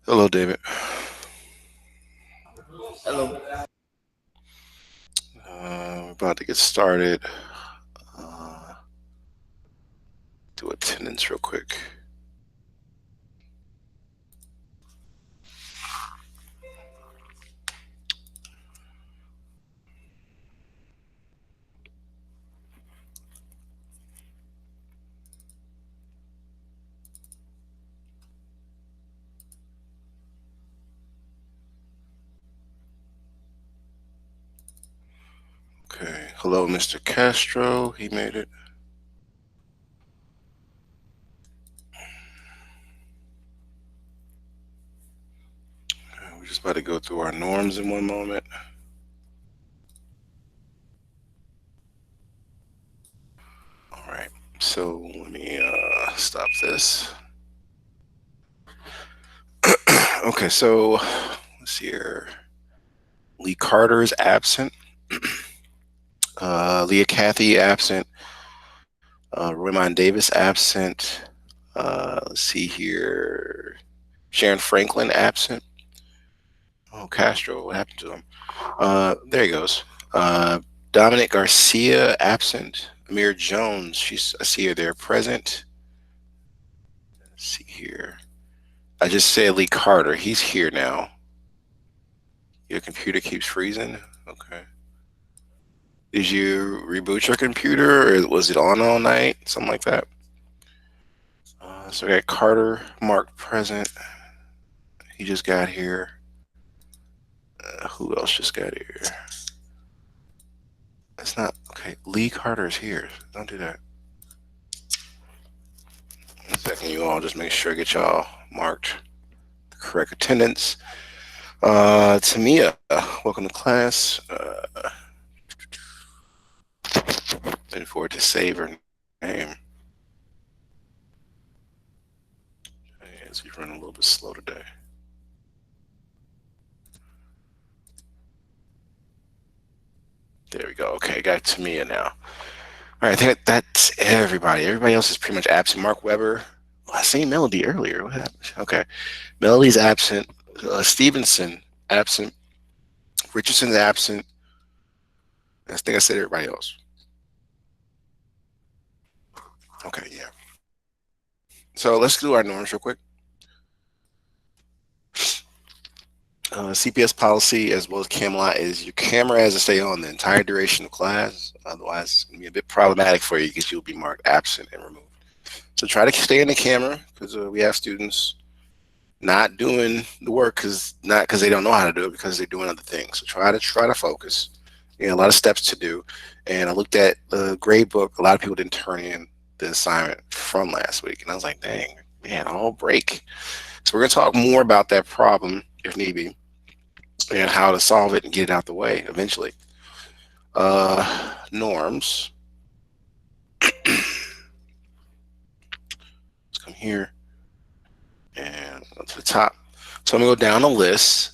Hello, David. Hello. We're about to get started. Uh, do attendance real quick. Okay. Hello, Mr. Castro. He made it. We're just about to go through our norms in one moment. All right. So let me stop this. Okay. So let's see here. Lee Carter is absent. Leah Cathy absent. Raymond Davis absent. Let's see here. Sharon Franklin absent. Oh, Castro, what happened to him? There he goes. Uh, Dominic Garcia absent. Amir Jones, I see her there present. Let's see here. I just said Lee Carter. He's here now. Your computer keeps freezing. Okay. Did you reboot your computer, or was it on all night? Something like that. So we got Carter marked present. He just got here. Who else just got here? It's not okay. Lee Carter is here. Don't do that. 1 second, you all. Just make sure I get y'all marked the correct attendance. Tamia, welcome to class. Looking forward to save her name. Yeah, so you're running a little bit slow today. There we go. Okay, got Tamia now. All right, I think that's everybody. Everybody else is pretty much absent. Mark Weber. Oh, I seen Melody earlier. What happened? Okay, Melody's absent. Stevenson absent. Richardson's absent. I think I said everybody else. Okay, yeah. So let's do our norms real quick. CPS policy as well as Camelot is your camera has to stay on the entire duration of class. Otherwise, it's going to be a bit problematic for you because you'll be marked absent and removed. So try to stay in the camera because we have students not doing the work because not because they don't know how to do it because they're doing other things. So try to focus. You know, a lot of steps to do. And I looked at the grade book. A lot of people didn't turn in the assignment from last week, and I was like, dang, man, all break. So we're gonna talk more about that problem if need be and how to solve it and get it out the way eventually. Norms. Let's come here and go to the top. So I'm gonna go down the list.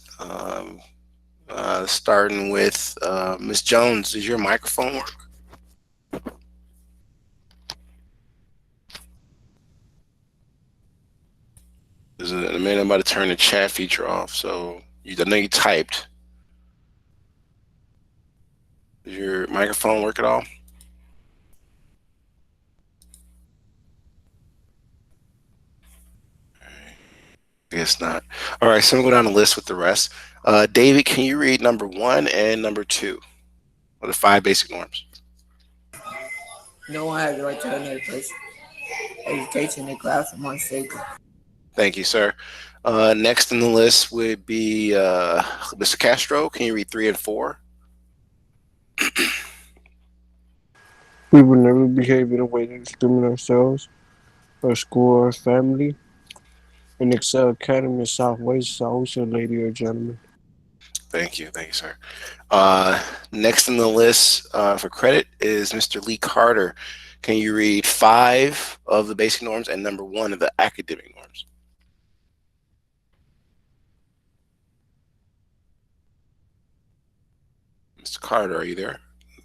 Starting with Miss Jones. Does your microphone work? Is it in a minute? I'm about to turn the chat feature off. So I know you typed. Does your microphone work at all? I guess not. All right, so I'm gonna go down the list with the rest. David, can you read number one and number two? What are the five basic norms? No one has the right to any place. Education in the classroom on safety. Thank you, sir. Next on the list would be Mr. Castro. Can you read three and four? We will never behave in a way that discriminates ourselves, our school, or family. An Excel Academy Southwest is always a lady or gentleman. Thank you, sir. Uh, Next on the list for credit is Mr. Lee Carter. Can you read five of the basic norms and number one of the academic norms? Mr. Carter, are you there?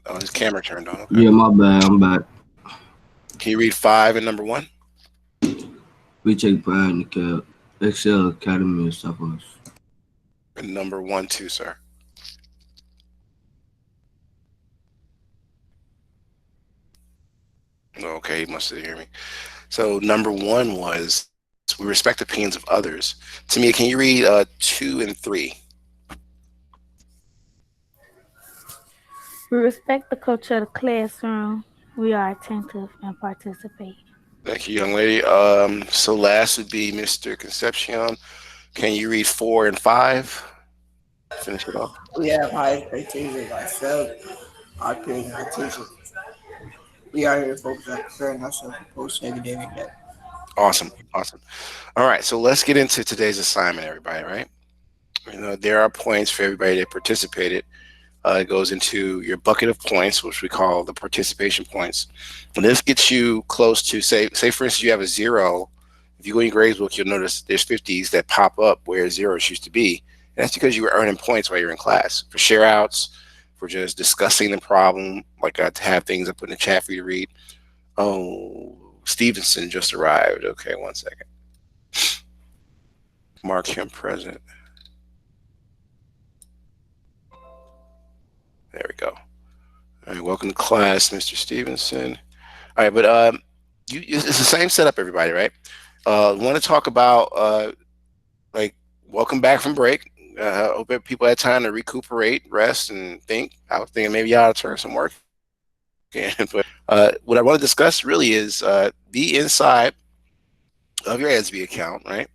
Oh, his camera turned on. Okay. Yeah, my bad. I'm back. Can you read five and number one? We take pride in the Excel Academy of Southwest. And number one, too, sir. Okay, you must hear me. So number one was we respect the opinions of others. Tamia, can you read two and three? We respect the culture of the classroom. We are attentive and participate. Thank you, young lady. So last would be Mr. Concepcion. Can you read four and five? Finish it off. We have high expectations of ourselves, our peers, and our teachers. We are here to focus on preparing ourselves for post-academic day. Awesome, awesome. All right, so let's get into today's assignment, everybody. Right? There are points for everybody that participated. It goes into your bucket of points, which we call the participation points. And this gets you close to say for instance, you have a zero. If you go in your grades book, you'll notice there's 50s that pop up where zeros used to be. And that's because you were earning points while you're in class for share outs, for just discussing the problem, like to have things I put in the chat for you to read. Oh, Stevenson just arrived. Okay, one second. Mark him present. There we go. All right, welcome to class, Mr. Stevenson. All right, but it's the same setup, everybody, right? Want to talk about like welcome back from break. Hope people had time to recuperate, rest, and think. I was thinking maybe y'all turn some work in, but what I want to discuss really is be inside of your ASB account, right?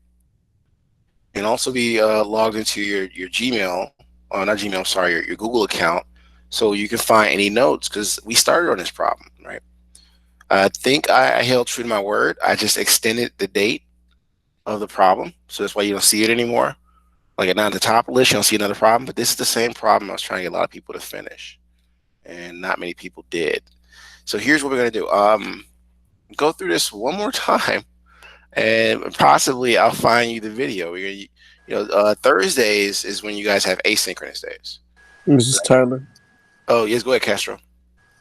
And also be logged into your Gmail, not Gmail, sorry, your Google account, so you can find any notes because we started on this problem, right? I think I held true to my word. I just extended the date of the problem, so that's why you don't see it anymore. Like now at the top of the list, you don't see another problem, but this is the same problem I was trying to get a lot of people to finish, and not many people did. So here's what we're gonna do. Go through this one more time, and possibly I'll find you the video. Thursdays is when you guys have asynchronous days. Mrs. Tyler, Oh yes, go ahead, Castro.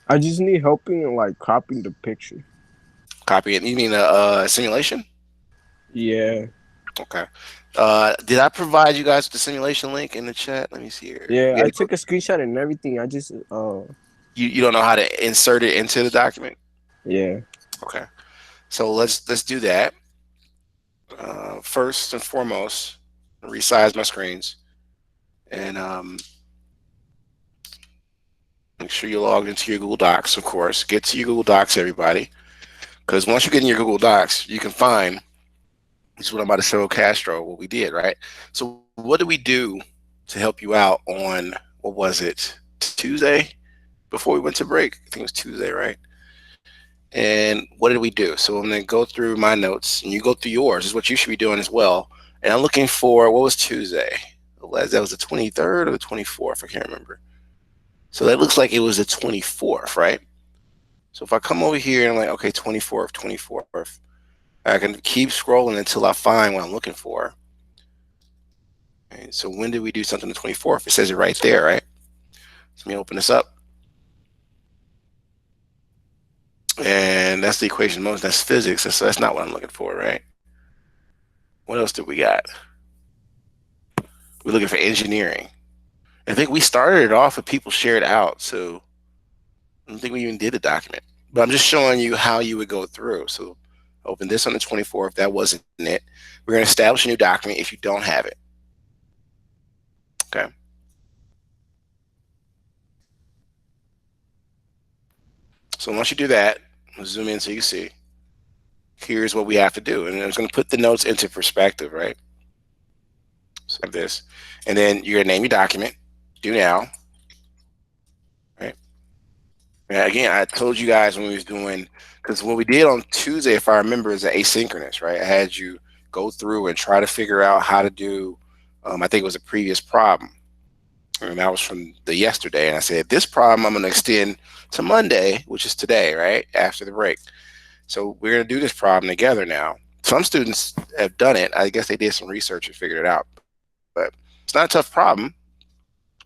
I just need help in like cropping the picture. Copy it. You mean a simulation? Yeah, Okay. Did I provide you guys with the simulation link in the chat? Let me see here. yeah. Yeah. I took a screenshot and everything. I just You don't know how to insert it into the document? yeah. Okay. So let's do that. First and foremost, resize my screens and make sure you're logged into your Google Docs. Of course, get to your Google Docs, everybody, because once you get in your Google Docs, you can find. This is what I'm about to show Castro. What we did, right? So what did we do to help you out on what was it, Tuesday, before we went to break? I think it was Tuesday, right? And what did we do? So I'm going to go through my notes, and you go through yours. This is what you should be doing as well. And I'm looking for what was Tuesday. That was the 23rd or the 24th. I can't remember. So that looks like it was the 24th, right? So if I come over here and I'm like, okay, 24th, 24th, I can keep scrolling until I find what I'm looking for. Okay, so when did we do something the 24th? It says it right there, right? So let me open this up. And that's the equation of motion. That's physics. So that's not what I'm looking for, right? What else did we got? We're looking for engineering. I think we started it off with people shared out. So I don't think we even did a document. But I'm just showing you how you would go through. So open this on the 24th. That wasn't it. We're going to establish a new document if you don't have it. Okay. So once you do that, let's zoom in so you see. Here's what we have to do. And I'm going to put the notes into perspective, right? So like this. And then you're going to name your document. Do now. Right. And again, I told you guys when we was doing, because what we did on Tuesday, if I remember, is asynchronous, right? I had you go through and try to figure out how to do, I think it was a previous problem. And that was from the yesterday. And I said, this problem I'm going to extend to Monday, which is today, right? After the break. So we're going to do this problem together now. Some students have done it. I guess they did some research and figured it out. But it's not a tough problem.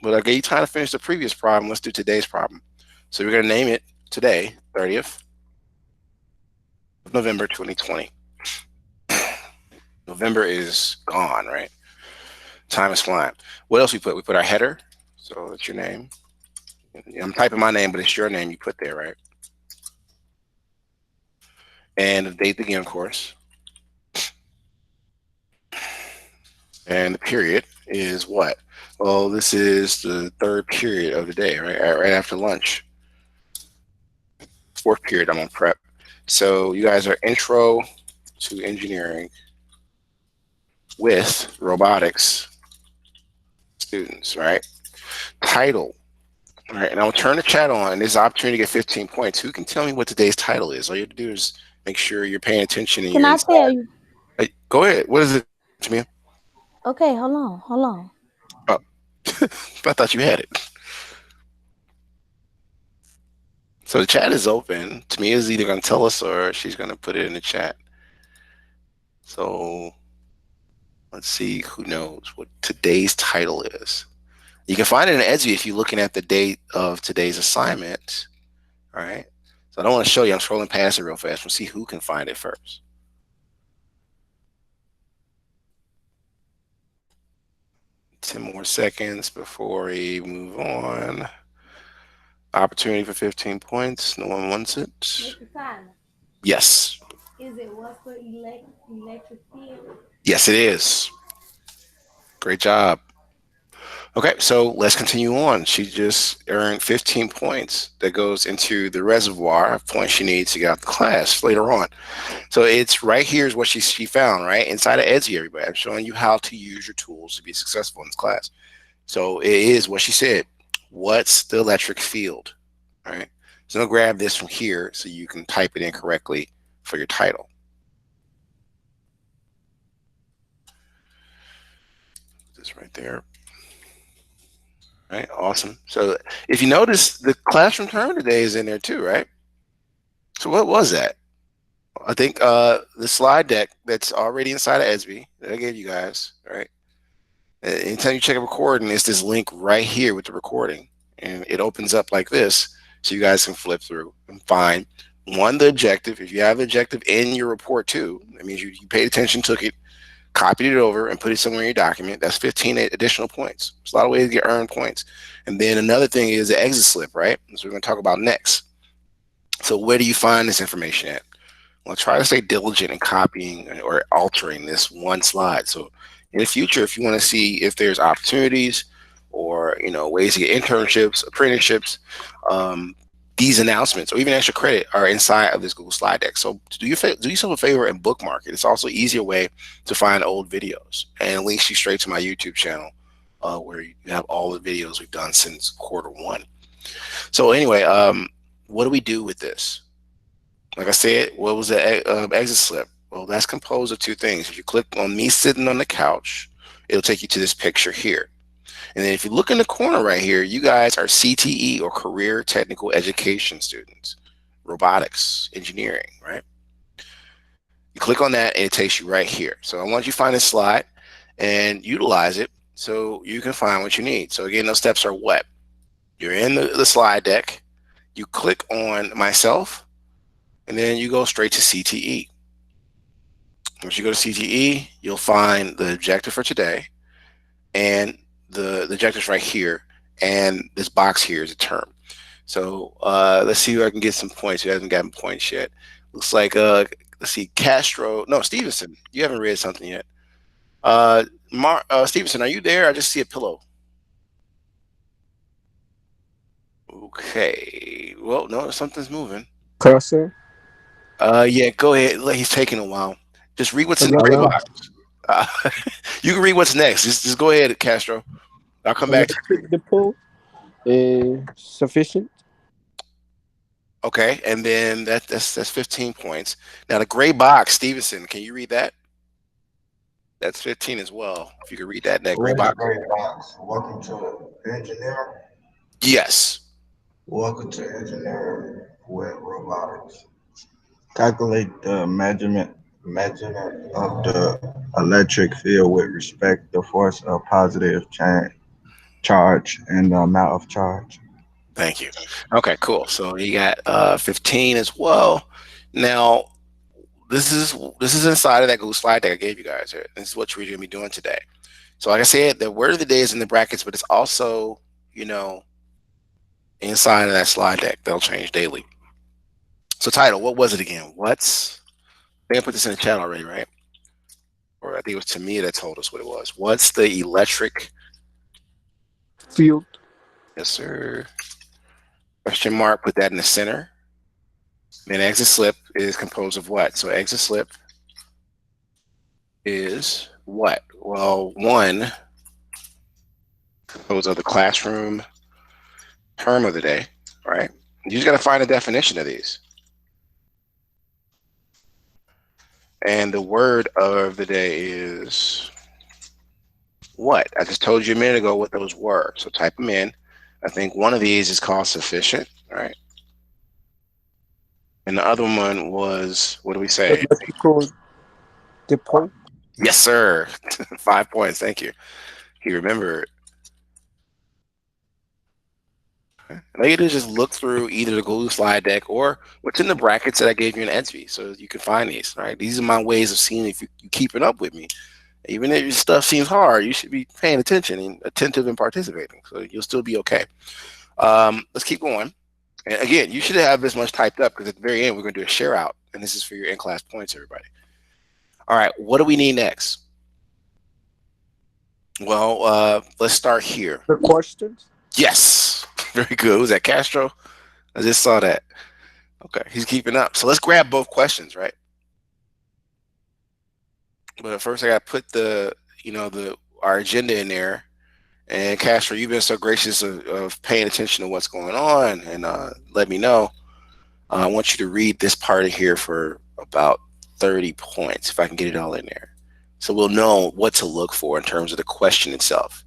But I gave you time to finish the previous problem. Let's do today's problem. So we're going to name it today, 30th of November 2020. November is gone, right? Time is flying. What else we put? We put our header. So that's your name. I'm typing my name, but it's your name you put there, right? And the date again, of course. And the period is what? Well, this is the third period of the day, right? Right after lunch. Fourth period, I'm on prep. So you guys are intro to engineering with robotics students, right? Title. All right, and I'll turn the chat on. There's an opportunity to get 15 points. Who can tell me what today's title is? All you have to do is make sure you're paying attention and Can you're I inside. tell you? Hey, go ahead. What is it, Tamia? Okay, hold on, hold on. Oh, I thought you had it. So the chat is open. Tamia is either going to tell us or she's going to put it in the chat. So let's see who knows what today's title is. You can find it in Etsy if you're looking at the date of today's assignment. All right. So I don't want to show you. I'm scrolling past it real fast. We'll see who can find it first. 10 more seconds before we move on. Opportunity for 15 points. No one wants it. Mr. Tyler, Yes. is it what's for electric field? Yes, it is. Great job. Okay, so let's continue on. She just earned 15 points that goes into the reservoir of points she needs to get out the class later on. So it's right here is what she found, right? Inside of Etsy, everybody. I'm showing you how to use your tools to be successful in this class. So it is what she said. What's the electric field? All right. So I'm gonna grab this from here so you can type it in correctly for your title. This right there. All right, awesome. So if you notice, the classroom term today is in there too, right? So what was that? I think the slide deck that's already inside of ESB that I gave you guys, right? Anytime you check a recording, it's this link right here with the recording, and it opens up like this, so you guys can flip through and find one the objective. If you have the objective in your report too, that means you paid attention, took it, copied it over, and put it somewhere in your document. That's 15 additional points. There's a lot of ways to get earned points. And then another thing is the exit slip, right? So we're going to talk about next. So where do you find this information at? Well, try to stay diligent in copying or altering this one slide. So in the future, if you want to see if there's opportunities or ways to get internships, apprenticeships, these announcements or even extra credit are inside of this Google slide deck. So do yourself a favor and bookmark it. It's also an easier way to find old videos, and it links you straight to my YouTube channel where you have all the videos we've done since quarter 1. So anyway, what do we do with this? Like I said, what was the exit slip? Well, that's composed of two things. If you click on me sitting on the couch, it'll take you to this picture here. And then if you look in the corner right here, you guys are CTE or Career Technical Education students, robotics, engineering, right? You click on that and it takes you right here. So I want you to find this slide and utilize it so you can find what you need. So again, those steps are what? You're in the slide deck, you click on myself, and then you go straight to CTE. Once you go to CTE, you'll find the objective for today, and the objectives right here, and this box here is a term. So let's see if I can get some points. Who hasn't gotten points yet? Looks like let's see, Stevenson. You haven't read something yet. Stevenson, are you there? I just see a pillow. Okay. Well, no, something's moving. Cursor. Yeah, go ahead. He's taking a while. Just read what's in the gray Hello. box. Uh, you can read what's next. Just go ahead, Castro. I'll come back to you. Electric depot is sufficient. Okay, and then that's 15 points. Now the gray box, Stevenson, can you read that? That's 15 as well. If you can read that gray What is box. great box? Welcome to engineering. Yes. Welcome to engineering with robotics. Calculate the measurement of the electric field with respect to the force of positive charge and the amount of charge. Thank you. Okay, cool. So you got 15 as well. Now this is inside of that Google slide deck I gave you guys. Here. This is what we're gonna be doing today. So, like I said, the word of the day is in the brackets, but it's also, you know, inside of that slide deck. They'll change daily. So, title, what was it again? I think I put this in the chat already, right? Or I think it was Tamia that told us what it was. What's the electric? Field. Yes, sir. Question mark. Put that in the center. Then exit slip is composed of what? So exit slip is what? Well, one composed of the classroom term of the day, right? You just got to find a definition of these. And the word of the day is what? I just told you a minute ago what those were. So type them in. I think one of these is called sufficient, right? And the other one was, what do we say? Electrical depot. Yes, sir. 5 points. Thank you. You remember. All you do is just look through either the Google slide deck or what's in the brackets that I gave you in Etsy, so you can find these. Right, these are my ways of seeing if you keeping up with me. Even if your stuff seems hard, you should be paying attention and attentive and participating, so you'll still be okay. Let's keep going. And again, you should have this much typed up because at the very end we're going to do a share out, and this is for your in-class points, everybody. All right, what do we need next? Well, let's start here. The questions. Yes, very good. Was that Castro? I just saw that. Okay, he's keeping up. So let's grab both questions, right? But first, I got to put our agenda in there. And Castro, you've been so gracious of paying attention to what's going on and let me know. I want you to read this part of here for about 30 points, if I can get it all in there. So we'll know what to look for in terms of the question itself.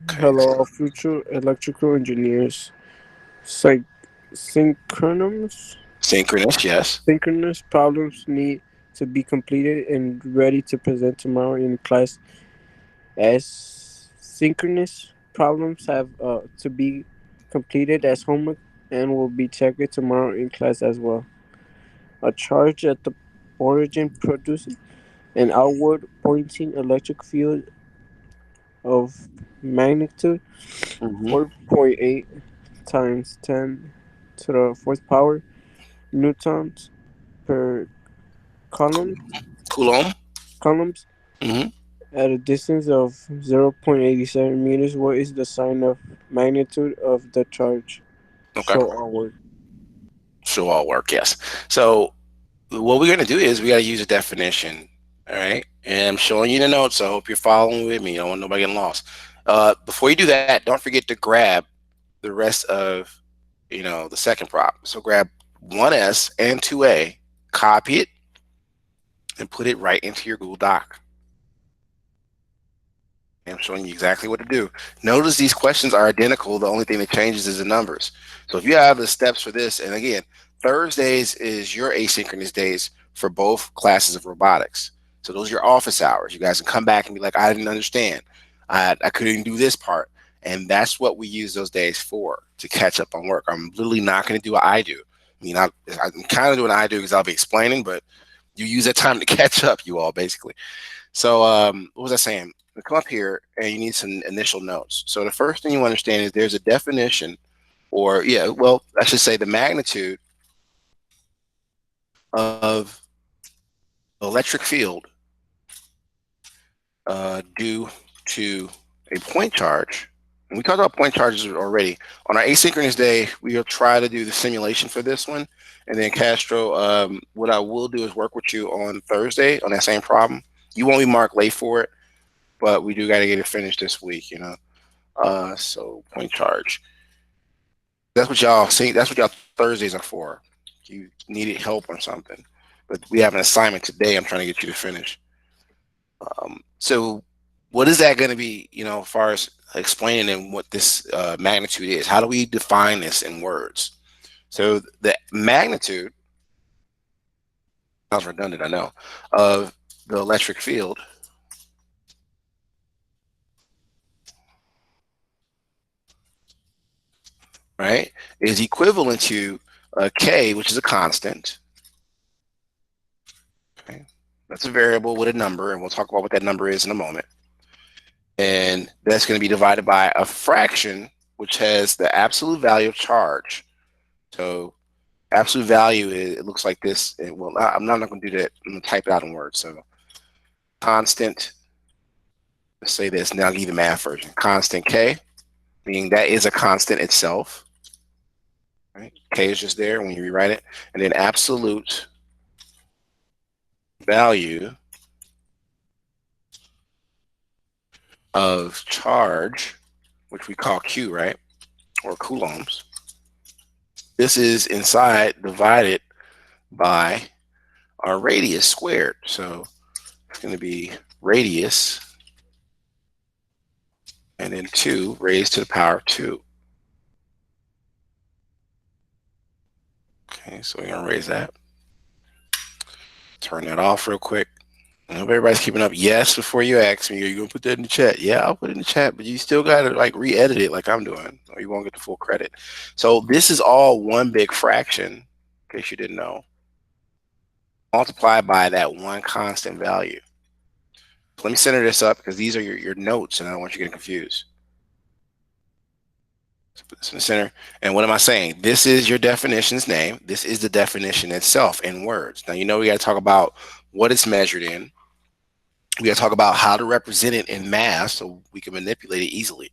Okay. Hello, future electrical engineers. Synchronous Yes. synchronous problems need to be completed and ready to present tomorrow in class. As synchronous problems have to be completed as homework and will be checked tomorrow in class as well. A charge at the origin produces an outward pointing electric field of magnitude Mm-hmm. 4.8 times 10 to the fourth power newtons per column Coulomb. columns Mm-hmm. at a distance of 0.87 meters. What is the sign of magnitude of the charge? Okay. Show our work. Show all work. Yes. So what we're going to do is we got to use a definition. All right. And I'm showing you the notes. So I hope you're following with me. I don't want nobody getting lost. Before you do that, don't forget to grab the rest of, the second prop. So grab 1S and 2A, copy it, and put it right into your Google Doc. I'm showing you exactly what to do. Notice these questions are identical. The only thing that changes is the numbers. So if you have the steps for this, and again, Thursdays is your asynchronous days for both classes of robotics. So those are your office hours. You guys can come back and be like, I didn't understand. I couldn't do this part. And that's what we use those days for, to catch up on work. I'm literally not going to do what I do. I mean, I'm kind of doing what I do because I'll be explaining, but you use that time to catch up, you all, basically. So what was I saying? You come up here and you need some initial notes. So the first thing you understand is there's a definition, or I should say the magnitude of electric field due to a point charge. And we talked about point charges already. On our asynchronous day, we'll try to do the simulation for this one. And then Castro, what I will do is work with you on Thursday on that same problem. You won't be marked late for it, but we do got to get it finished this week, So point charge. That's what y'all see. That's what y'all Thursdays are for. You needed help or something, but we have an assignment today. I'm trying to get you to finish. So what is that going to be? As far as explaining what this magnitude is, how do we define this in words? So the magnitude sounds redundant, I know, of the electric field right, is equivalent to K, which is a constant, Okay, that's a variable with a number, and we'll talk about what that number is in a moment. And that's going to be divided by a fraction, which has the absolute value of charge. So absolute value is, it looks like this. Well, I'm not going to do that. I'm going to type it out in words. So constant, let's say this, now I'll give you the math version. Constant K, meaning that is a constant itself. Right? K is just there when you rewrite it. And then absolute value of charge, which we call Q, right? Or coulombs. This is inside divided by our radius squared. So it's going to be radius and then 2 raised to the power of 2. Okay, so we're going to raise that. Turn that off real quick. I hope everybody's keeping up. Yes, before you ask me, are you going to put that in the chat? Yeah, I'll put it in the chat, but you still got to like re-edit it like I'm doing, or you won't get the full credit. So this is all one big fraction, in case you didn't know, multiplied by that one constant value. So let me center this up because these are your notes, and I don't want you getting confused. So put this in the center. And what am I saying? This is your definition's name. This is the definition itself in words. Now, you know, we got to talk about what it's measured in. We got to talk about how to represent it in math so we can manipulate it easily.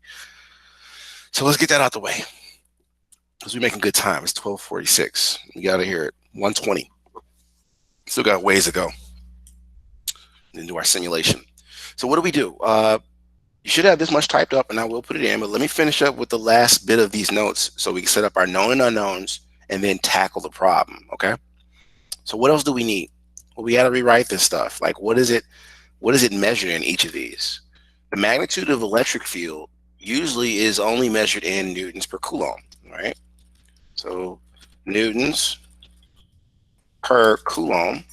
So let's get that out the way because we're making good time. It's 12:46. We got to hear it. 1:20. Still got ways to go into our simulation. So what do we do? You should have this much typed up, and I will put it in, but let me finish up with the last bit of these notes so we can set up our known and unknowns and then tackle the problem, okay? So what else do we need? Well, we got to rewrite this stuff. Like, what is it measured in each of these? The magnitude of electric field usually is only measured in newtons per coulomb, right? So newtons per coulomb.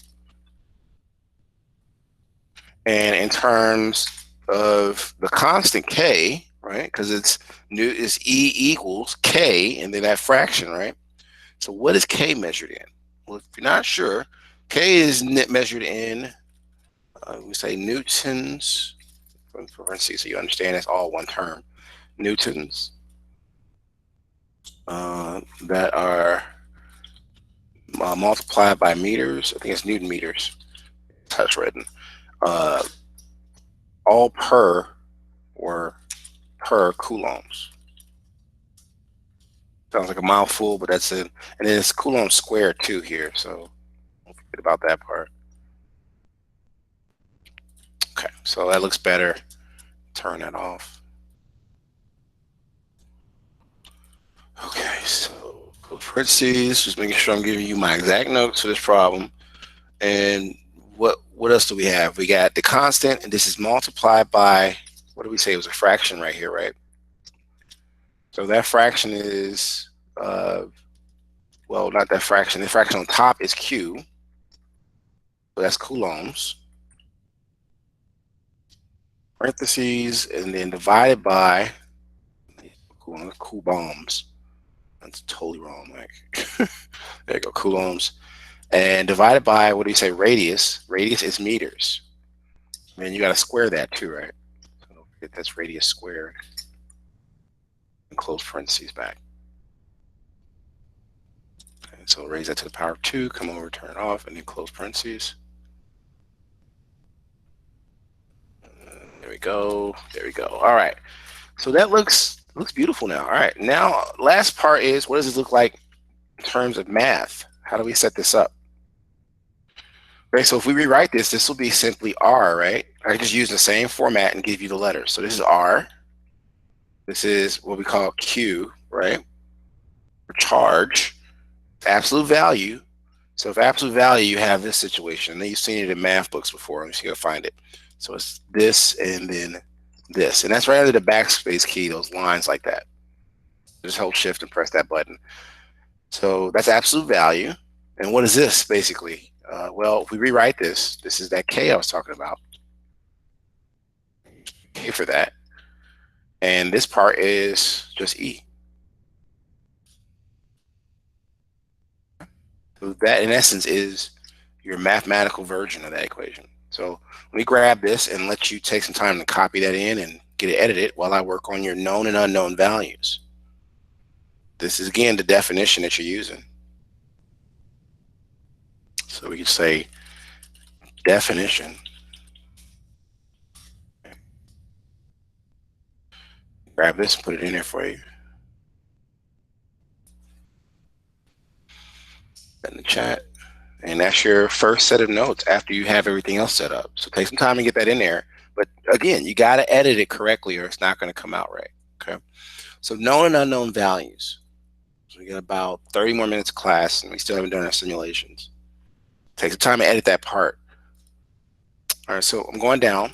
And in terms of the constant K, right? Because it's E equals K and then that fraction, right? So what is K measured in? Well, if you're not sure, K is measured in, we say newtons, parentheses, so you understand it's all one term, newtons that are multiplied by meters. I think it's Newton meters. That's written. All per or per coulombs. Sounds like a mouthful, but that's it. And then it's coulomb squared too here, so don't forget about that part. Okay, so that looks better. Turn that off. Okay, so parentheses, just making sure I'm giving you my exact notes for this problem. And what else do we have? We got the constant, and this is multiplied by, what do we say? It was a fraction right here, right? So that fraction is, well, not that fraction. The fraction on top is Q. So that's coulombs. Parentheses, and then divided by coulombs. That's totally wrong, Mike. There you go, coulombs. And divided by, what do you say, radius? Radius is meters. And you got to square that too, right? So don't forget that's radius squared. And close parentheses back. Okay, so raise that to the power of 2, come over, turn it off, and then close parentheses. There we go. There we go. All right. So that looks beautiful now. All right. Now, last part is, what does this look like in terms of math? How do we set this up? Okay, so if we rewrite this, this will be simply R, right? I just use the same format and give you the letters. So this is R. This is what we call Q, right? Charge, absolute value. So if absolute value, you have this situation. And then you've seen it in math books before. I'm just going to find it. So it's this and then this. And that's right under the backspace key, those lines like that. Just hold shift and press that button. So that's absolute value. And what is this basically? Well, if we rewrite this, this is that K I was talking about. K for that. And this part is just E. So that in essence is your mathematical version of that equation. So let me grab this and let you take some time to copy that in and get it edited while I work on your known and unknown values. This is again the definition that you're using. So we can say definition. Grab this and put it in there for you. In the chat. And that's your first set of notes after you have everything else set up. So take some time to get that in there. But again, you got to edit it correctly or it's not going to come out right. Okay. So known and unknown values. So we got about 30 more minutes of class and we still haven't done our simulations. Take some time to edit that part. All right. So I'm going down.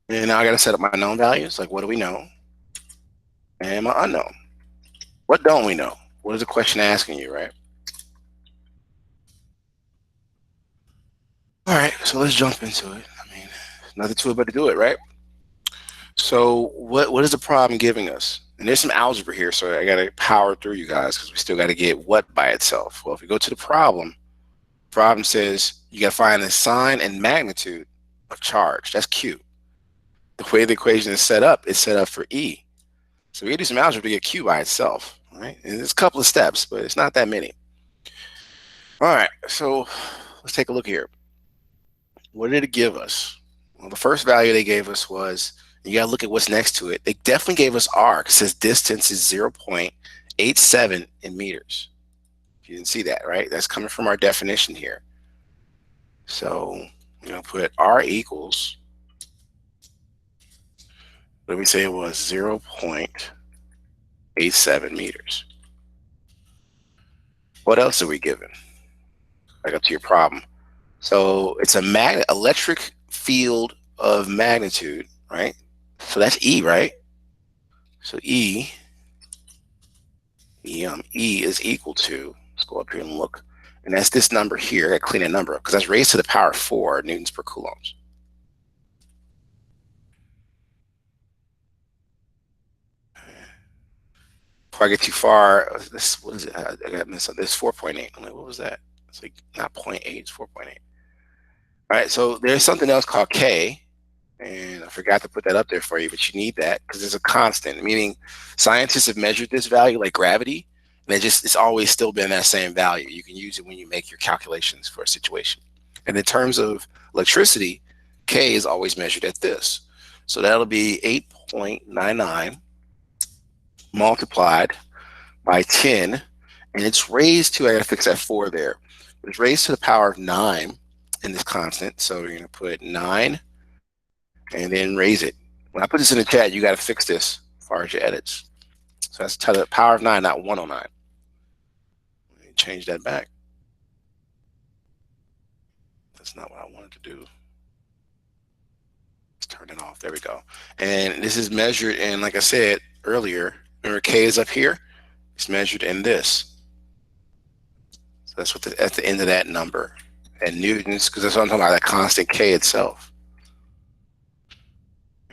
And now I got to set up my known values. Like, what do we know? And my unknown. What don't we know? What is the question asking you, right? All right, so let's jump into it. I mean, nothing to it but to do it, right? So what is the problem giving us? And there's some algebra here, so I got to power through you guys because we still got to get what by itself. Well, if we go to the problem says you got to find the sign and magnitude of charge. That's Q. The way the equation is set up for E. So we can do some algebra to get Q by itself, right? And there's a couple of steps, but it's not that many. All right, so let's take a look here. What did it give us? Well, the first value they gave us was, you got to look at what's next to it. They definitely gave us R because it says distance is 0.87 in meters. You didn't see that, right? That's coming from our definition here. So I'm going to put R equals, what did we say it was? 0.87 meters. What else are we given? Back up to your problem. So it's a electric field of magnitude, right? So that's E, right? So E is equal to, let's go up here and look, and that's this number here. I got to clean that number up because that's raised to the power of 4 newtons per coulombs. Before I get too far, this, what is it? I got messed up. This 4.8. I'm like, what was that? It's like not 0.8, it's 4.8. All right, so there's something else called K, and I forgot to put that up there for you, but you need that because it's a constant, meaning scientists have measured this value like gravity, and it's always still been that same value. You can use it when you make your calculations for a situation. And in terms of electricity, K is always measured at this. So that'll be 8.99 multiplied by 10, and it's raised to, I gotta fix that 4 there, but it's raised to the power of 9 in this constant. So you're gonna put 9 and then raise it. When I put this in the chat, you gotta fix this as far as your edits. So that's to the power of 9, not 109. Let me change that back. That's not what I wanted to do. Let's turn it off. There we go. And this is measured in, like I said earlier, remember K is up here? It's measured in this. So that's what at the end of that number. And newtons, because that's what I'm talking about, that constant K itself.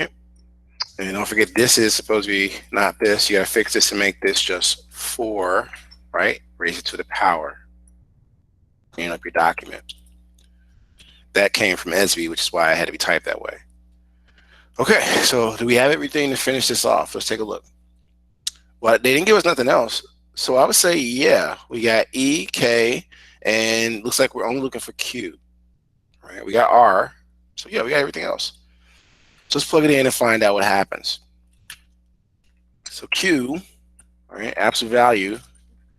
Okay. And don't forget, this is supposed to be not this. You got to fix this to make this just 4, right? Raise it to the power. Clean up your document. That came from ESB, which is why I had to be typed that way. Okay, so do we have everything to finish this off? Let's take a look. Well, they didn't give us nothing else. So I would say, yeah, we got E, K, and looks like we're only looking for Q. Right? We got R. So yeah, we got everything else. So let's plug it in and find out what happens. So Q, all right, absolute value,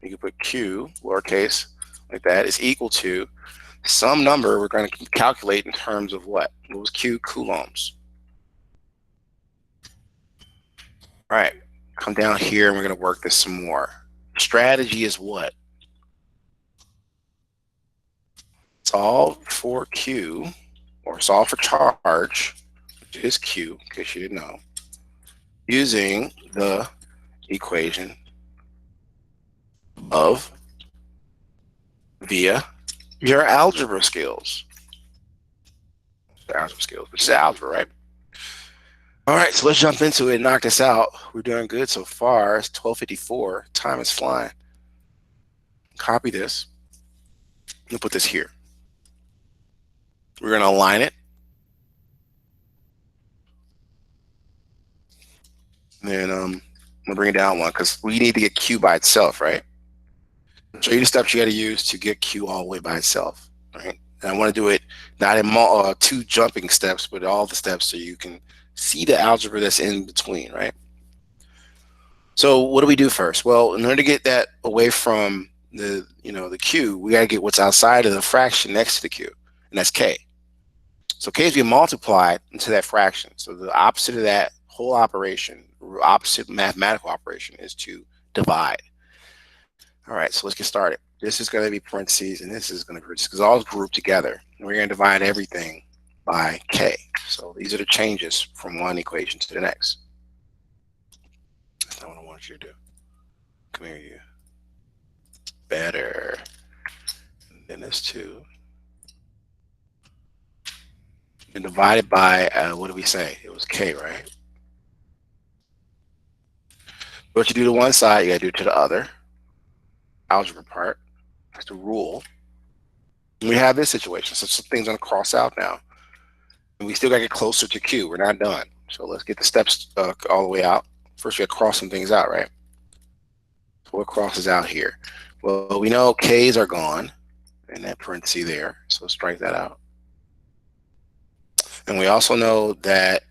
you can put Q, lowercase, like that, is equal to some number we're going to calculate in terms of what? What was Q? Coulombs. All right, come down here and we're going to work this some more. Strategy is what? Solve for Q, or solve for charge, which is Q, in case you didn't know, using the equation of via your algebra skills. The algebra skills, which is algebra, right? All right, so let's jump into it and knock this out. We're doing good so far. It's 12:54. Time is flying. Copy this. We'll put this here. We're going to align it. And then I'm going to bring it down one because we need to get Q by itself, right? Show you the steps you got to use to get Q all the way by itself, right? And I want to do it not in two jumping steps, but all the steps so you can see the algebra that's in between, right? So what do we do first? Well, in order to get that away from the Q, we got to get what's outside of the fraction next to the Q, and that's K. So K is being multiplied into that fraction. So the opposite of that whole operation, opposite mathematical operation, is to divide. All right, so let's get started. This is going to be parentheses, and this is going to be because all is grouped together. And we're going to divide everything by K. So these are the changes from one equation to the next. That's not what I want you to do. Come here, you. Better. And then this 2. And divided by, what did we say? It was K, right? What you do to one side, you got to do to the other. Algebra part. That's the rule. And we have this situation. So some things going to cross out now. And we still got to get closer to Q. We're not done. So let's get the steps all the way out. First, we got to cross some things out, right? So what crosses out here? Well, we know K's are gone in that parenthesis there. So strike that out. And we also know that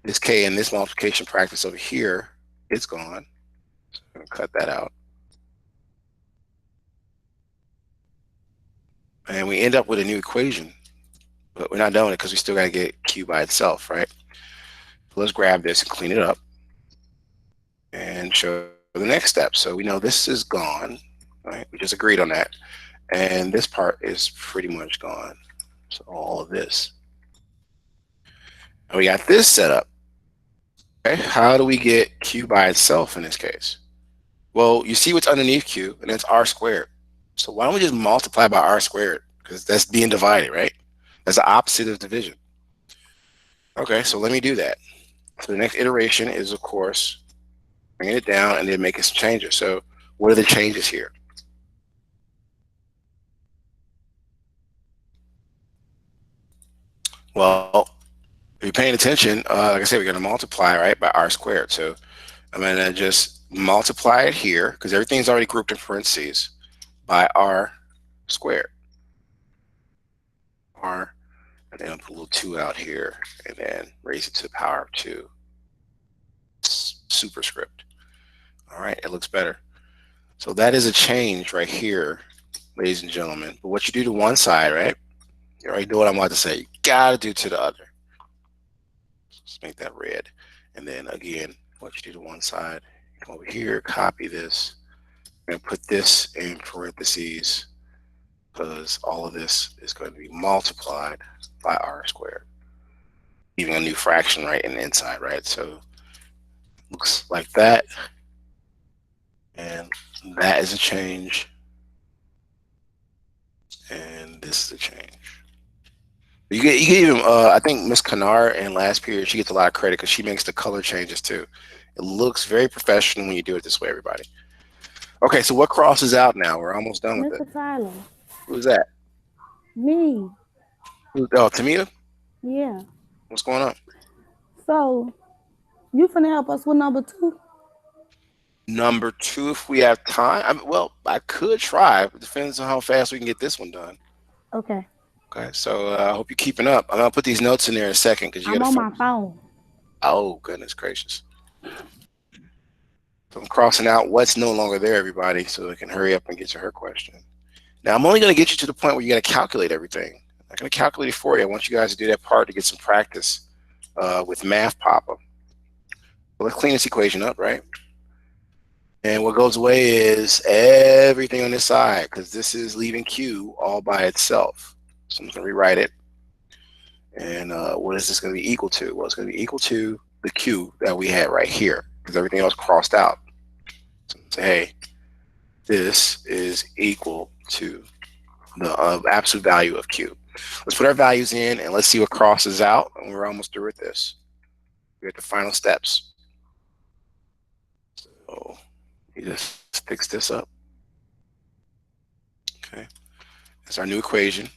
this K in this multiplication practice over here, it's gone. So I'm going to cut that out. And we end up with a new equation. But we're not done with it because we still got to get Q by itself, right? So let's grab this and clean it up and show the next step. So we know this is gone, right? We just agreed on that. And this part is pretty much gone. So all of this. And we got this set up. Okay, how do we get Q by itself in this case? Well, you see what's underneath Q, and it's R squared. So why don't we just multiply by R squared? Because that's being divided, right? That's the opposite of division. Okay, so let me do that. So the next iteration is, of course, bringing it down and then making some changes. So what are the changes here? Well, if you're paying attention, like I said, we're going to multiply, right, by R squared. So I'm going to just multiply it here because everything's already grouped in parentheses by R squared. R, and then I'll put a little 2 out here and then raise it to the power of 2. Superscript. All right, it looks better. So that is a change right here, ladies and gentlemen. But what you do to one side, right? You already know what I'm about to say. You gotta do to the other. Let's make that red. And then again, what you do to one side, come over here, copy this, and put this in parentheses because all of this is going to be multiplied by R squared. Leaving a new fraction right in the inside, right? So looks like that. And that is a change. And this is a change. You get even I think Miss Kennard in last period, she gets a lot of credit because she makes the color changes too. It looks very professional when you do it this way, everybody. Okay, so what crosses out now? We're almost done with it. Mr. Tyler, Who's that? me, Oh, Tamia? yeah. What's going on? So, you finna help us with number 2? Number 2, if we have time. Well, I could try. It depends on how fast we can get this one done. Okay. Okay, so I hope you're keeping up. I'm gonna put these notes in there in a second because you I'm gotta on my focus. phone. Oh, goodness gracious. So I'm crossing out what's no longer there, everybody, so they can hurry up and get to her question. Now, I'm only going to get you to the point where you got to calculate everything. I'm not going to calculate it for you. I want you guys to do that part to get some practice with Math Papa. Well, let's clean this equation up, right? And what goes away is everything on this side because this is leaving Q all by itself. So I'm going to rewrite it. And what is this going to be equal to? Well, it's going to be equal to the Q that we had right here because everything else crossed out. So say, hey, this is equal to the absolute value of Q. Let's put our values in and let's see what crosses out. And we're almost through with this. We're at the final steps. So you just fix this up. Okay. That's our new equation.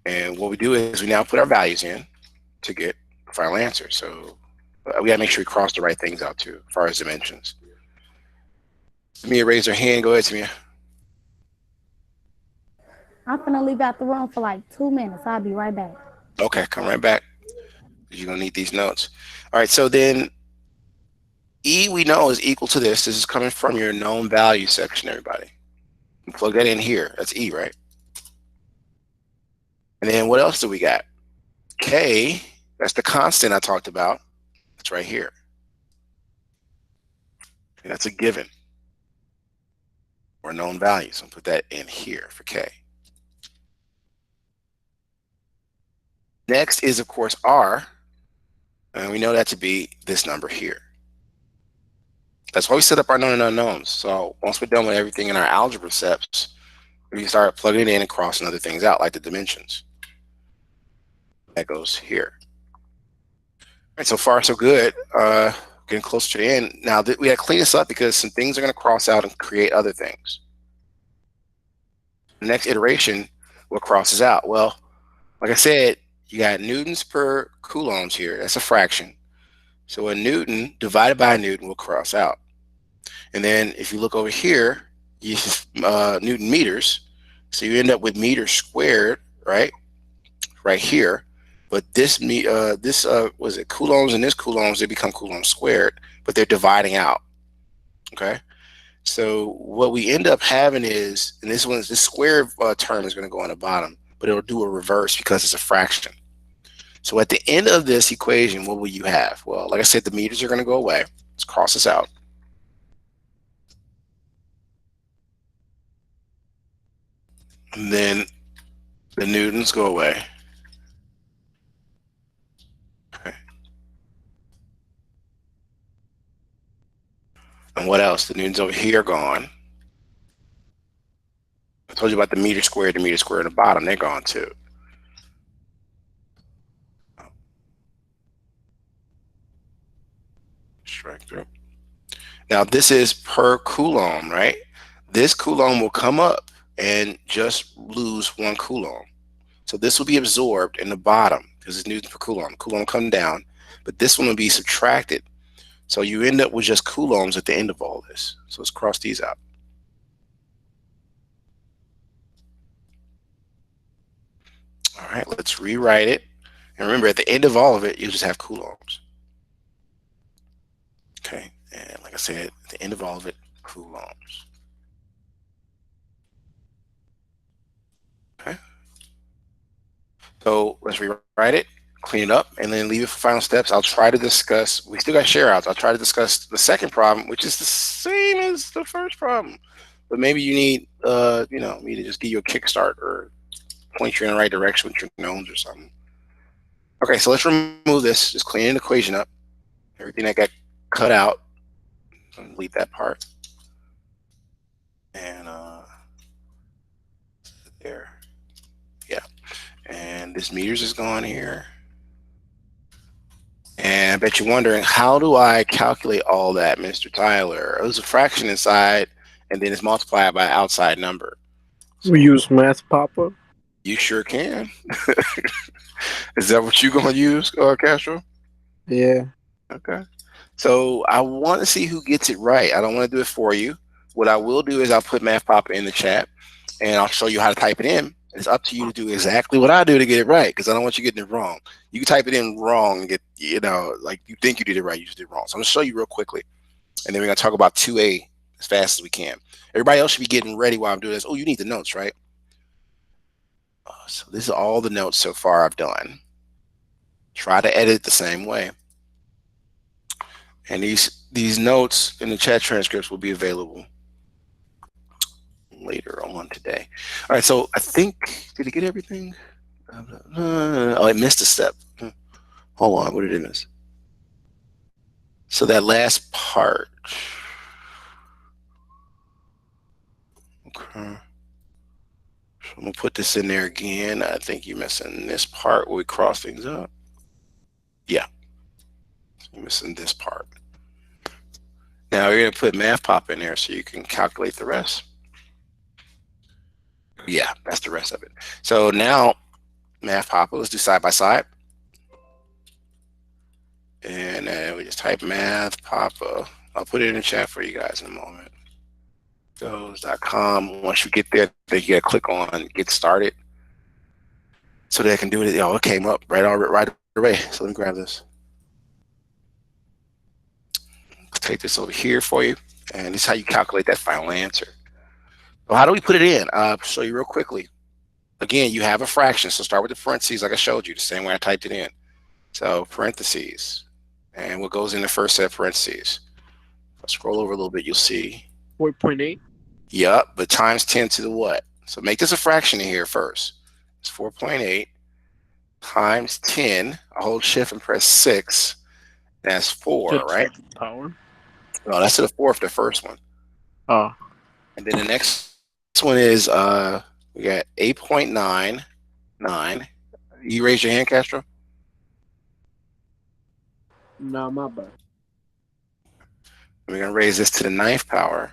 And what we do is we now put our values in to get the final answer. So we gotta make sure we cross the right things out too, as far as dimensions. Tamia raised her hand. Go ahead, Tamia. I'm finna leave out the room for like 2 minutes. I'll be right back. Okay, come right back. You're gonna need these notes. All right, so then E we know is equal to this. This is coming from your known value section, everybody. You plug that in here. That's E, right? And then what else do we got? K, that's the constant I talked about. It's right here. And that's a given or known value. So I'll put that in here for K. Next is, of course, R. And we know that to be this number here. That's why we set up our known and unknowns. So once we're done with everything in our algebra steps, we can start plugging it in and crossing other things out, like the dimensions. That goes here. All right, so far so good. Getting close to the end. Now we got to clean this up because some things are going to cross out and create other things. The next iteration, what crosses out? Well, like I said, you got newtons per coulombs here. That's a fraction. So a newton divided by a newton will cross out. And then if you look over here, you Newton meters. So you end up with meters squared, right? Right here. But this was it coulombs and this coulombs, they become coulombs squared, but they're dividing out. Okay. So what we end up having is, and this square term is going to go on the bottom, but it'll do a reverse because it's a fraction. So at the end of this equation, what will you have? Well, like I said, the meters are going to go away. Let's cross this out. And then the newtons go away. Okay. And what else? The newtons over here are gone. I told you about the meter squared at the bottom. They're gone too. Strike through. Now this is per coulomb, right? This coulomb will come up and just lose 1 coulomb. So this will be absorbed in the bottom because it's newton per coulomb. Coulomb come down, but this one will be subtracted. So you end up with just coulombs at the end of all this. So let's cross these out. All right, let's rewrite it. And remember, at the end of all of it, you'll just have coulombs. Okay, and like I said, at the end of all of it, coulombs. Okay. So let's rewrite it, clean it up, and then leave it for final steps. I'll try to discuss, we still got share outs. I'll try to discuss the second problem, which is the same as the first problem. But maybe you need, me to just give you a kickstart or point you in the right direction with your knowns or something. Okay, so let's remove this, just clean the equation up. Everything that got cut out, delete that part. And there, yeah. And this meters is gone here. And I bet you're wondering, how do I calculate all that, Mr. Tyler? There's a fraction inside, and then it's multiplied by an outside number. So we use Math Papa. You sure can. Is that what you're going to use, Castro? Yeah. Okay. So I want to see who gets it right. I don't want to do it for you. What I will do is I'll put Math Papa in the chat, and I'll show you how to type it in. It's up to you to do exactly what I do to get it right, because I don't want you getting it wrong. You can type it in wrong and get, like you think you did it right, you just did it wrong. So I'm going to show you real quickly, and then we're going to talk about 2A as fast as we can. Everybody else should be getting ready while I'm doing this. Oh, you need the notes, right? So this is all the notes so far I've done. Try to edit the same way. And these notes in the chat transcripts will be available later on today. All right, so I think, did it get everything? Oh, I missed a step. Hold on, what did it miss? So that last part. Okay. So I'm gonna put this in there again. I think you're missing this part where we cross things up. Yeah, you're missing this part. Now you're gonna put Math Pop in there so you can calculate the rest. Yeah, that's the rest of it. So now, Math Papa, let's do side by side. And we just type Math Papa. I'll put it in the chat for you guys in a moment. Goes.com. Once you get there, then you gotta click on get started so they can do it. Oh, it came up right away. So let me grab this. Take this over here for you. And this is how you calculate that final answer. Well, how do we put it in? I'll show you real quickly. Again, you have a fraction. So start with the parentheses like I showed you, the same way I typed it in. So parentheses. And what goes in the first set of parentheses? If I scroll over a little bit, you'll see. 4.8. Yup, but times 10 to the what? So make this a fraction in here first. It's 4.8 times 10. I hold shift and press 6. That's To 4, the right? second power. No, that's to the fourth, the first one. Oh, And then the next one is we got 8.99. You raise your hand, Castro? no, my bad. We're gonna raise this to the ninth power.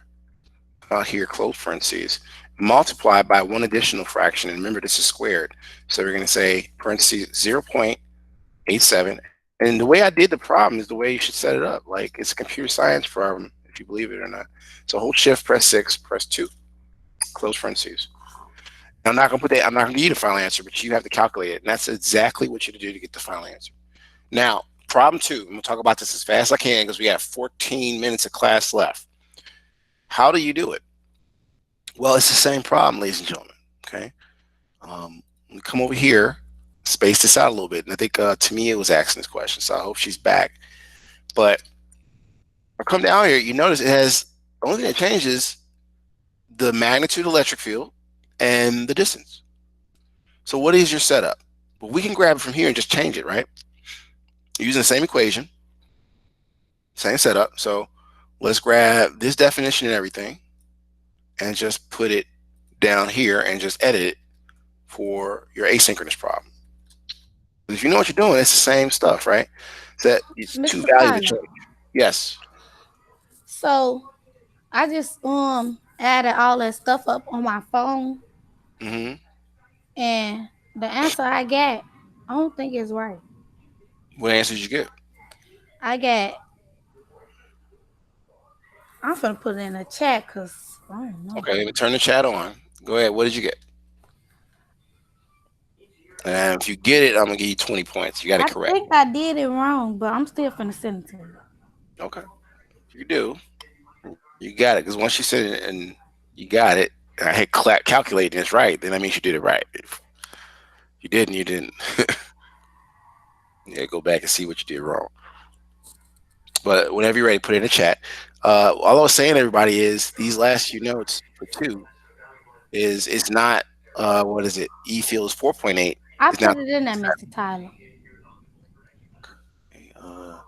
Here, close parentheses. Multiply by one additional fraction. And remember, this is squared. So we're gonna say parentheses 0.87. And the way I did the problem is the way you should set it up. Like it's a computer science problem, if you believe it or not. So hold shift, press 6, press 2, close parentheses. I'm not gonna put that. I'm not gonna give you the final answer, but you have to calculate it, and that's exactly what you do to get the final answer. Now, problem 2. I'm gonna talk about this as fast as I can because we have 14 minutes of class left. How do you do it? Well, it's the same problem, ladies and gentlemen. Okay, we come over here, space this out a little bit, and I think Tamia was asking this question, so I hope she's back. But I come down here, you notice it has the only thing that changes the magnitude of the electric field and the distance. So what is your setup? Well, we can grab it from here and just change it, right? Using the same equation, same setup. So let's grab this definition and everything and just put it down here and just edit it for your asynchronous problem. If you know what you're doing, it's the same stuff, right? So that it's two Mr. values to Tyler. change. Yes. So I just added all that stuff up on my phone, Mm-hmm. and the answer I got, I don't think it's right. What answer did you get? I got. I'm gonna put it in the chat because I don't know. Okay, turn the chat on. Go ahead. What did you get? And if you get it, I'm gonna give you 20 points. You got it I correct. think I did it wrong, but I'm still finna send it to you. Okay. If you do, you got it. Because once you said it and you got it, and I hit calculate and it's right, then that means you did it right. If you didn't, you didn't. Yeah, go back and see what you did wrong. But whenever you're ready, put it in the chat. All I was saying, everybody, is these last few notes for 2 is it's not what is it? E fields 4.8. I It's not. put it in there, Mr. Tyler. Uh,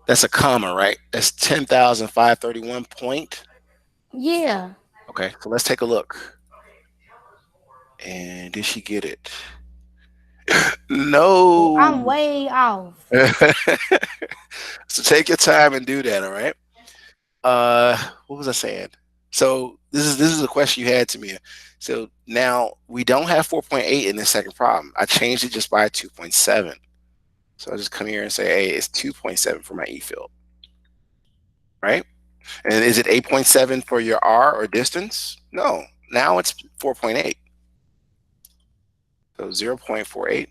that's a comma, right? That's 10,531 point. Yeah. Okay, so let's take a look. And did she get it? Oh, No. I'm way off. So take your time and do that, all right? What was I saying? So this is a question you had to me. So now we don't have 4.8 in this second problem. I changed it just by 2.7. So I just come here and say, hey, it's 2.7 for my E field, right? And is it 8.7 for your R or distance? No. Now it's 4.8. So 0.48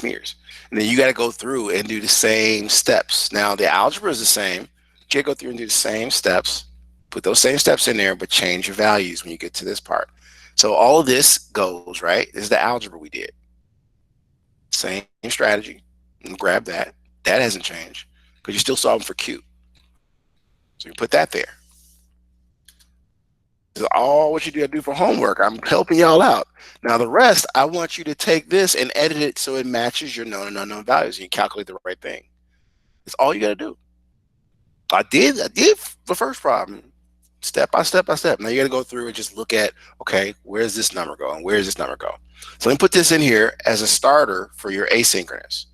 meters. And then you got to go through and do the same steps. Now the algebra is the same. You got to go through and do the same steps. Put those same steps in there, but change your values when you get to this part. So all of this goes, right? This is the algebra we did. Same strategy. And grab that. That hasn't changed because you're still solving for Q. So you put that there. This is all what you got to do for homework. I'm helping y'all out. Now the rest, I want you to take this and edit it so it matches your known and unknown values. And you calculate the right thing. That's all you got to do. I did the first problem, step by step by step. Now you got to go through and just look at, okay, where's this number going? Where's this number go? So let me put this in here as a starter for your asynchronous.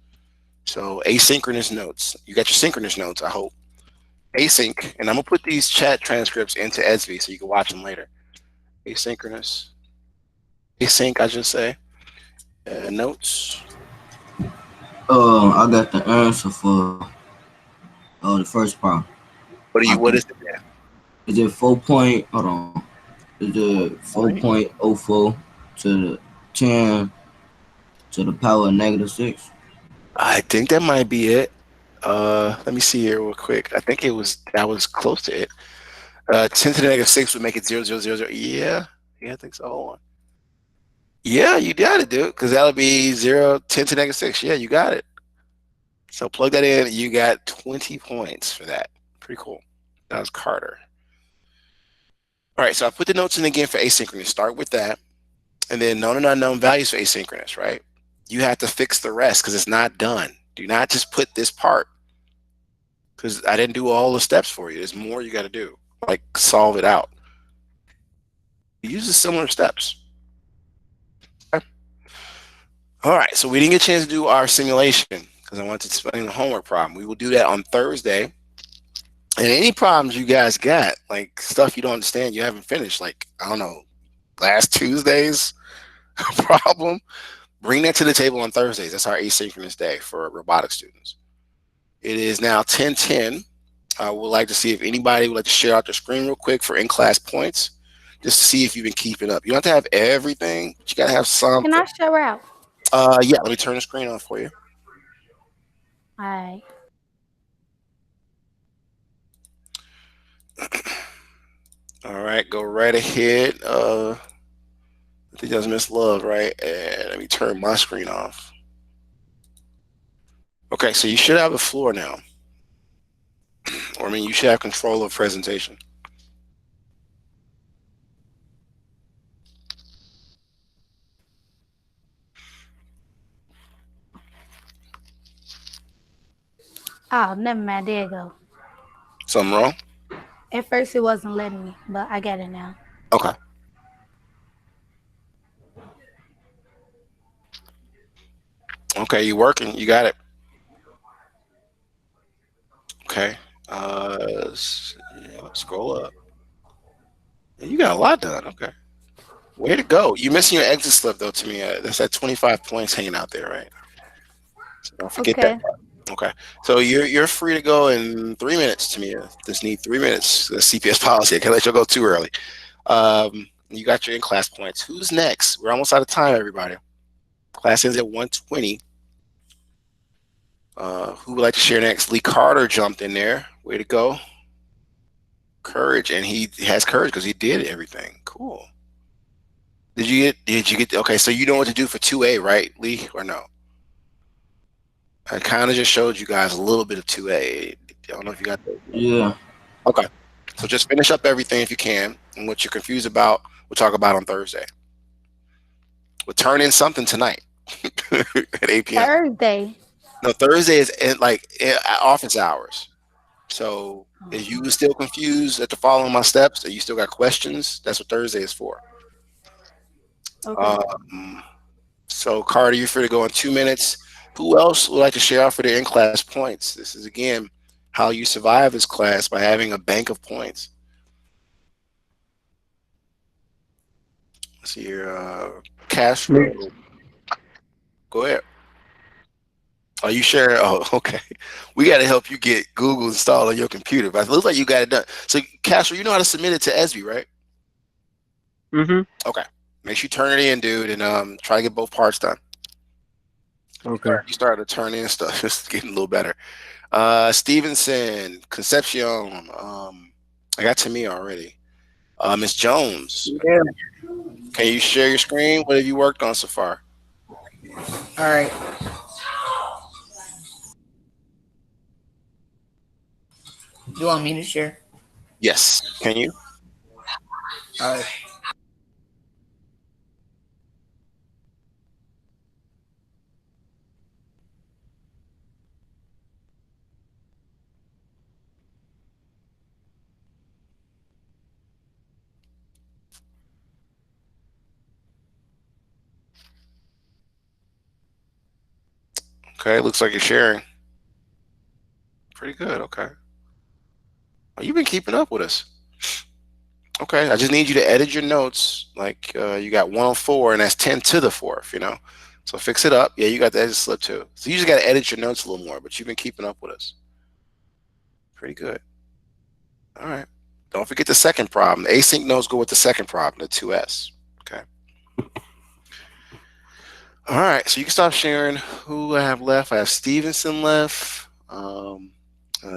So asynchronous notes. You got your synchronous notes, I hope. Async, and I'm gonna put these chat transcripts into EDSB so you can watch them later. Asynchronous. Async, I should say. Notes. I got the answer for the first part. What I do you? What think is it? is it 4 point. Hold on. Is Four it four point. point oh four to the 10 to the power of -6? I think that might be it. Let me see here real quick. I think it was that was close to it. 10 to the -6 would make it 0, 0, 0, 0. Yeah, yeah, I think so. Hold on. Yeah, you got it, dude. Because that would be 10 to -6. Yeah, you got it. So plug that in. You got 20 points for that. Pretty cool. That was Carter. All right, so I put the notes in again for asynchronous. Start with that, and then known and unknown values for asynchronous. Right? You have to fix the rest because it's not done. Do not just put this part because I didn't do all the steps for you. There's more you got to do, like solve it out. Use the similar steps. Okay? All right, so we didn't get a chance to do our simulation because I wanted to explain the homework problem. We will do that on Thursday. And any problems you guys got, like stuff you don't understand, you haven't finished, like, I don't know, last Tuesday's problem, bring that to the table on Thursdays. That's our asynchronous day for robotics students. It is now 10:10. I would like to see if anybody would like to share out their screen real quick for in-class points, just to see if you've been keeping up. You don't have to have everything, but you got to have Can something. I show out? Yeah, let me turn the screen on for you. All right. All right, go right ahead. I think that's Miss Love, right? And let me turn my screen off. Okay, so you should have the floor now. Or I mean, you should have control of presentation. Oh, never mind. There you go. Something wrong? At first, it wasn't letting me, but I got it now. Okay. Okay, you working? You got it. Okay. Yeah, scroll up. Yeah, you got a lot done. Okay. Way to go. You missing your exit slip though. To me, that's that 25 points hanging out there, right? So don't forget that. Okay. Okay. So you're free to go in 3 minutes. To me, just need 3 minutes. The CPS policy. I can't let you go too early. You got your in class points. Who's next? We're almost out of time, everybody. Class ends at 1:20. Who would like to share next? Lee Carter jumped in there. Way to go. Courage, and he has courage because he did everything. Cool. Did you get okay, so you know what to do for 2A, right, Lee, or no? I kind of just showed you guys a little bit of 2A. I don't know if you got that. Yeah. Okay. So just finish up everything if you can. And what you're confused about, we'll talk about on Thursday. We'll turn in something tonight at 8 p.m. Thursday. No, Thursday is office hours. So if you were still confused after following my steps and you still got questions, that's what Thursday is for. Okay. Um, so Carter, you're free to go in 2 minutes. Who else would like to share out for their in-class points? This is again how you survive this class by having a bank of points. Let's see here, Me. Castro. Go ahead. Are you sharing? Oh, okay. We got to help you get Google installed on your computer, but it looks like you got it done. So, Castro, you know how to submit it to ESB, right? Mm-hmm. Okay. Make sure you turn it in, dude, and try to get both parts done. Okay. You started to turn in stuff. It's getting a little better. Stevenson, Concepcion. I got Tamia already. Miss Jones, Yeah. can you share your screen? What have you worked on so far? All right. You want me to share? Yes. Can you? All right. Okay. Looks like you're sharing. Pretty good. Okay. Oh, you've been keeping up with us. Okay, I just need you to edit your notes. Like you got 104, and that's 10 to the fourth. So fix it up. Yeah, you got the edit slip too. So you just got to edit your notes a little more. But you've been keeping up with us. Pretty good. All right. Don't forget the second problem. The async notes go with the second problem, the 2S. Okay. All right. So you can stop sharing. Who I have left? I have Stevenson left.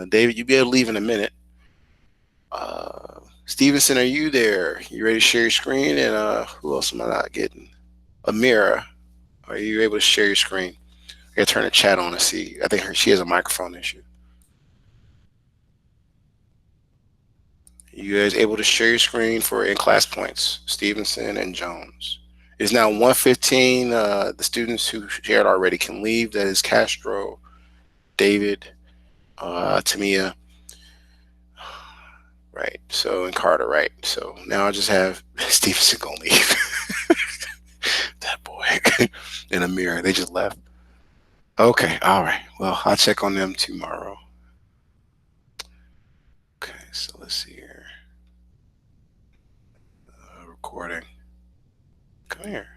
David, you'll be able to leave in a minute. Stevenson, are you there? You ready to share your screen? And who else am I not getting? Amira, are you able to share your screen? I gotta turn the chat on to see. I think she has a microphone issue. You guys able to share your screen for in-class points? Stevenson and Jones. It is now 1:15. The students who shared already can leave. That is Castro, David, Tamia, right? So, and Carter, right? So now I just have Stevenson gonna leave. That boy and Amir, they just left. Okay, all right. Well, I'll check on them tomorrow. Okay, so let's see here. Recording. Come here.